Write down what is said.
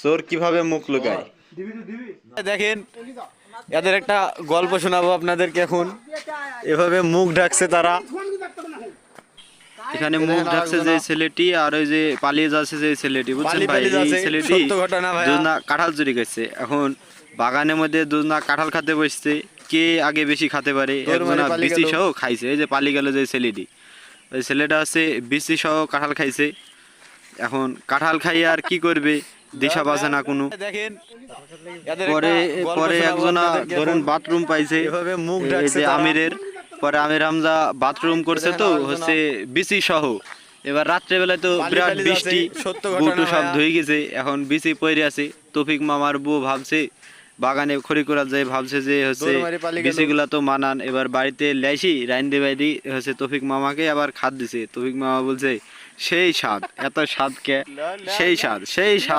চোর কিভাবে মুখ লুকায়। দেখেন এদের একটা গল্প শোনাবো আপনাদেরকে এখন। এভাবে মুখ ঢাকছে তারা। এখানে মুখ ঢাকছে যে ছেলেটি আর ওই যে পালিয়ে যাচ্ছে যে ছেলেটি, বুঝছেন ভাই? এই ছেলেটি সত্য ঘটনা ভাই। দুজনা কাঁঠাল চুরি করছে। এখন বাগানের মধ্যে দুজনা কাঁঠাল খেতে বসছে, কে আগে বেশি খেতে পারে। একজনা বিচি সহ খাইছে, এই যে পালিয়ে গেল যে ছেলেটি, ওই ছেলেটা হচ্ছে বিচি সহ কাঁঠাল খাইছে। এখন কাঁঠাল খাই আর কি করবে, দিশা পাচ্ছে না কোনো। দেখেন পরে পরে একজনা ধরেন বাথরুম পাইছে, এভাবে মুখ এই ঢাকছে যে তারা। আমিরের। পরে আমির হামজা বাথরুম করছে তো হচ্ছে বিচি সহ। এবার রাত্রেবেলায় তো বিরাট পালিয়ে বৃষ্টি, যাচ্ছে, সত্য ঘটনা বুটু সব ভাইয়া। ধুয়ে গেছে, এখন বিচি পড়ে আছে। তৌফিক মামার বউ ভাবছে বাগানে খড়ি করা যায়, ভাবছে যে হচ্ছে দৌড় মারি পালিয়ে গেল। বিচিগুলা তো মানান, এবার বাড়িতে লাইসি রাইন্দে বাইদি হচ্ছে তৌফিক মামাকে আবার খাদ দিছে। তৌফিক মামা বলছে সেই স্বাদ, এত স্বাদ কে, সেই স্বাদ সেই স্বাদ।